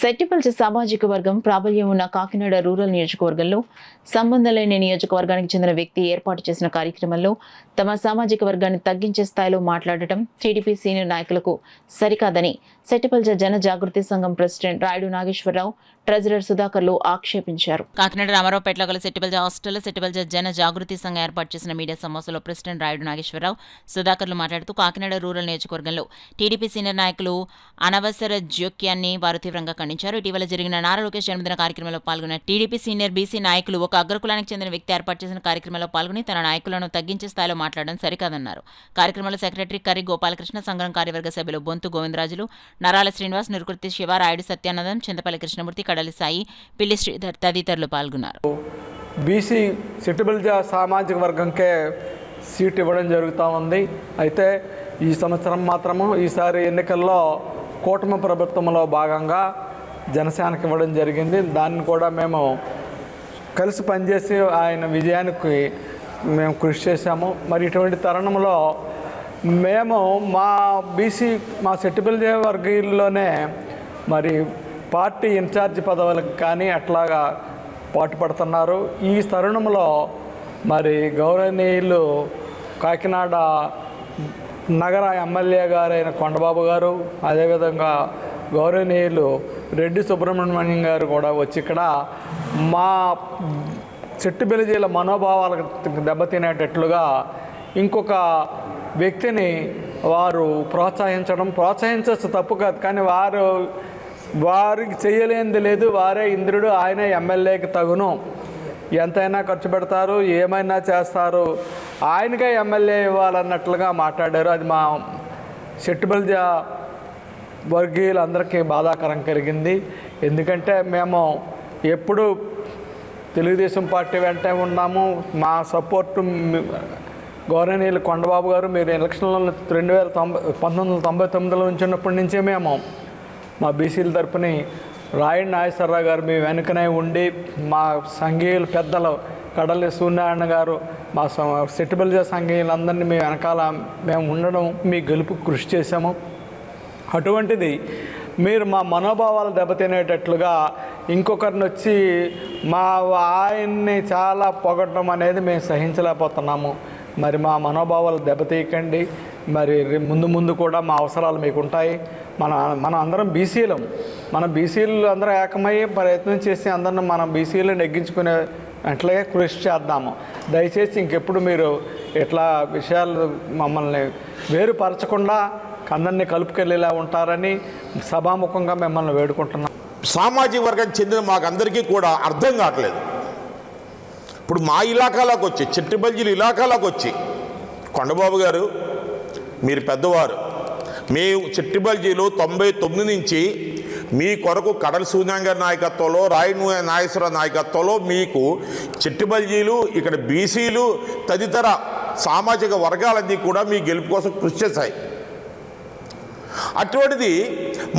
సెట్టిపల్లి సామాజిక వర్గం ప్రాబల్యం ఉన్న కాకినాడ రూరల్ నియోజకవర్గంలో సంబంధం లేని నియోజకవర్గానికి చెందిన వ్యక్తి ఏర్పాటు చేసిన కార్యక్రమంలో తమ సామాజిక వర్గాన్ని తగ్గించే స్థాయిలో మాట్లాడటం టీడీపీ సీనియర్ నాయకులకు సరికాదని సెట్టిపల్లి జన జాగృతి సంఘం ప్రెసిడెంట్ రాయుడు నాగేశ్వరరావు, ట్రెజరర్ సుధాకర్లు ఆక్షేపించారు. కాకినాడ రామారావుపేటలో గల సెట్టిపల్లి హాస్టల్లో సెట్టిపల్లి జన జాగృతి సంఘం ఏర్పాటు చేసిన మీడియా సమావేశంలో ప్రెసిడెంట్ రాయుడు నాగేశ్వరరావు, సుధాకర్లు మాట్లాడుతూ కాకినాడ రూరల్ నియోజకవర్గంలో టీడీపీ సీనియర్ నాయకులు అనవసర జోక్యాన్ని వారు తీవ్రంగా ఖండించారు. ఇటీవల జరిగిన నారా లోకేష్ జన్మదిన కార్యక్రమంలో పాల్గొన్న టీడీపీ సీనియర్ బీసీ నాయకులు ఒక అగ్రకులానికి చెందిన వ్యక్తి ఏర్పాటు చేసిన కార్యక్రమంలో పాల్గొని తన నాయకులను తగ్గించే స్థాయిలో మాట్లాడడం సరికాదన్నారు. కార్యక్రమంలో సెక్రటరీ కర్రి గోపాలకృష్ణ, సంఘం కార్యవర్గ సభ్యులు బొంతు గోవిందరాజులు, నరాల శ్రీనివాస్, నిరుకృతి శివ, రాయుడు సత్యానందం, చింతపల్లి కృష్ణమూర్తి, కడలి సాయి, పిల్లి శ్రీధర్ తదితరులు పాల్గొన్నారు. బీసీ సెట్టిపల్లి సామాజిక వర్గంకే సీట్ ఇవ్వడం జరుగుతూ ఉంది. అయితే ఈ సంవత్సరం మాత్రము ఈసారి ఎన్నికల్లో కూటమి ప్రభుత్వంలో భాగంగా జనసేనకి ఇవ్వడం జరిగింది. దాన్ని కూడా మేము కలిసి పనిచేసి ఆయన విజయానికి మేము కృషి చేశాము. మరి ఇటువంటి తరుణంలో మేము మా సెట్టిపల్లి వర్గీయుల్లోనే మరి పార్టీ ఇన్ఛార్జి పదవులకు కానీ అట్లాగా పాటుపడుతున్నారు. ఈ తరుణంలో మరి గౌరవనీయులు కాకినాడ నగర ఎమ్మెల్యే గారైన కొండబాబు గారు, అదేవిధంగా గౌరవనీయులు రెడ్డి సుబ్రహ్మణ్యం గారు కూడా వచ్చి ఇక్కడ మా సెట్టిబెలిజీల మనోభావాలకు దెబ్బతినేటట్లుగా ఇంకొక వ్యక్తిని వారు ప్రోత్సహించవచ్చు తప్పు కాదు, కానీ వారికి చేయలేనిది లేదు. వారే ఇంద్రుడు, ఆయన ఎమ్మెల్యేకి తగును, ఎంతైనా ఖర్చు పెడతారు, ఏమైనా చేస్తారు, ఆయనకే ఎమ్మెల్యే ఇవ్వాలన్నట్లుగా మాట్లాడారు. అది మా సెట్టిబెల్జ వర్గీయులందరికీ బాధాకరం కలిగింది. ఎందుకంటే మేము ఎప్పుడు తెలుగుదేశం పార్టీ వెంటే ఉన్నాము. మా సపోర్టు గౌరవనీయులు కొండబాబు గారు మీరు ఎలక్షన్లో 1999లో ఉంచినప్పటి నుంచే మేము మా బీసీల తరపుని రాయుడు నాగేశ్వరరావు గారు మీ వెనుకనే ఉండి, మా సంఘీయులు పెద్దలు కడలి సూర్యనారాయణ గారు, మా సెట్టిబెల్జ సంఘీయులందరినీ మీ వెనకాల మేము ఉండడం, మీ గెలుపు కృషి చేశాము. అటువంటిది మీరు మా మనోభావాలు దెబ్బతినేటట్లుగా ఇంకొకరిని వచ్చి ఆయన్ని చాలా పొగడడం అనేది మేము సహించలేకపోతున్నాము. మరి మా మనోభావాలు దెబ్బతీయకండి. మరి ముందు కూడా మా అవసరాలు మీకు ఉంటాయి. మనం అందరం బీసీలం. మన బీసీలు అందరూ ఏకమయ్యే ప్రయత్నం చేసి అందరిని మనం బీసీలు నెగ్గించుకునే అట్లాగే కృషి చేద్దాము. దయచేసి ఇంకెప్పుడు మీరు ఇట్లా విషయాలు మమ్మల్ని వేరుపరచకుండా అందరినీ కలుపుకెళ్ళేలా ఉంటారని సభాముఖంగా మిమ్మల్ని వేడుకుంటున్నాం. సామాజిక వర్గానికి చెందిన మాకందరికీ కూడా అర్థం కావట్లేదు. ఇప్పుడు మా ఇలాకాలోకి వచ్చి, చెట్టిబల్జీల ఇలాకాలోకి వచ్చి, కొండబాబు గారు మీరు పెద్దవారు, మేము చెట్టిబల్జీలు 99 నుంచి మీ కొరకు కడలి సూర్యనారాయణ గారి నాయకత్వంలో, రాయుడు నాగేశ్వరరావు నాయకత్వంలో మీకు చెట్టిబల్జీలు, ఇక్కడ బీసీలు తదితర సామాజిక వర్గాలన్నీ కూడా మీ గెలుపు కోసం కృషి చేశాయి. అటువంటిది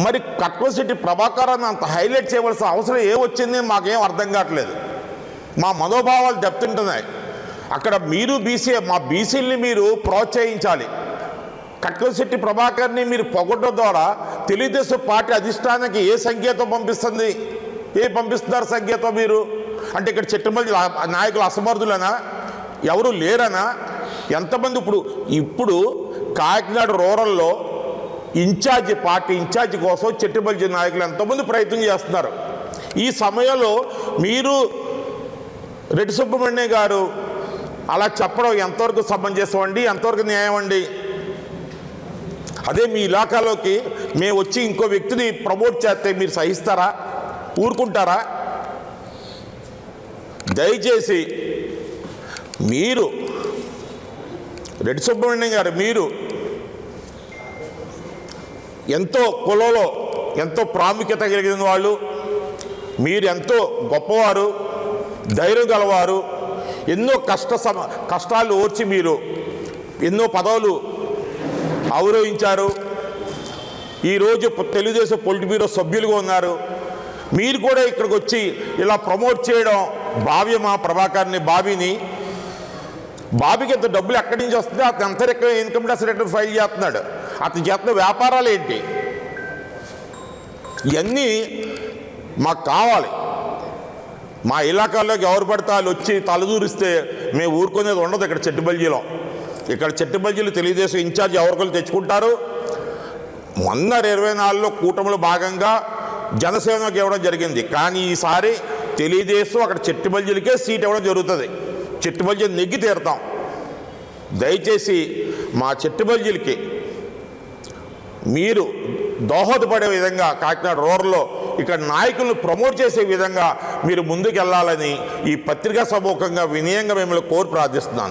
మరి కట్వశెట్టి ప్రభాకరాన్ని అంత హైలైట్ చేయవలసిన అవసరం ఏమొచ్చింది మాకేం అర్థం కావట్లేదు. మా మనోభావాలు దెబ్బతింటున్నాయి. అక్కడ మీరు మా బీసీల్ని మీరు ప్రోత్సహించాలి. కట్వశెట్టి ప్రభాకర్ని మీరు పొగడడం ద్వారా తెలుగుదేశం పార్టీ అధిష్టానానికి ఏ సంకేతం పంపిస్తున్నారు సంకేతం మీరు? అంటే ఇక్కడ చెట్టుమల్లి నాయకులు అసమర్థులనా, ఎవరు లేరనా? ఎంతమంది ఇప్పుడు కాకినాడ రూరల్లో పార్టీ ఇన్ఛార్జి కోసం చెట్టుబల్జీ నాయకులు ఎంతోమంది ప్రయత్నం చేస్తున్నారు. ఈ సమయంలో మీరు రెడ్డి సుబ్రహ్మణ్యం గారు అలా చెప్పడం ఎంతవరకు సమంజసం అండి, ఎంతవరకు న్యాయం అండి? అదే మీ ఇలాకాలోకి మేము వచ్చి ఇంకో వ్యక్తిని ప్రమోట్ చేస్తే మీరు సహిస్తారా, ఊరుకుంటారా? దయచేసి మీరు రెడ్డి సుబ్రహ్మణ్యం గారు మీరు ఎంతో కులంలో ఎంతో ప్రాముఖ్యత కలిగిన వాళ్ళు, మీరు ఎంతో గొప్పవారు, ధైర్యం గలవారు, ఎన్నో కష్టాలు ఓర్చి మీరు ఎన్నో పదవులు అవరోహించారు. ఈరోజు తెలుగుదేశం పొలిట్ బ్యూరో సభ్యులుగా ఉన్నారు. మీరు కూడా ఇక్కడికి వచ్చి ఇలా ప్రమోట్ చేయడం భావ్యమా? ప్రభాకర్ని, బాబీకి ఎంత డబ్బులు ఎక్కడి నుంచి వస్తుంది? అతను ఎంత ఇన్కమ్ ట్యాక్స్ రిటర్న్ ఫైల్ చేస్తున్నాడు? అతను చేస్తున్న వ్యాపారాలు ఏంటి? ఇవన్నీ మాకు కావాలి. మా ఇలాకాల్లోకి ఎవరు పడితే వాళ్ళు వచ్చి తలదూరిస్తే మేము ఊరుకునేది ఉండదు. ఇక్కడ చెట్టుబల్జీలో తెలుగుదేశం ఇన్ఛార్జ్ ఎవరికొలు తెచ్చుకుంటారు. మొన్న 24లో కూటమిలో భాగంగా జనసేనకి ఇవ్వడం జరిగింది. కానీ ఈసారి తెలుగుదేశం అక్కడ చెట్టుబల్జీలకే సీట్ ఇవ్వడం జరుగుతుంది. చెట్టుబల్జీలు నెగ్గి తీరుతాం. దయచేసి మా చెట్టుబల్జీలకి మీరు దోహదపడే విధంగా కాకినాడ రూరల్లో ఇక్కడ నాయకులను ప్రమోట్ చేసే విధంగా మీరు ముందుకు వెళ్ళాలని ఈ పత్రికా సముఖంగా వినయంగా మిమ్మల్ని కోరి ప్రార్థిస్తున్నాను.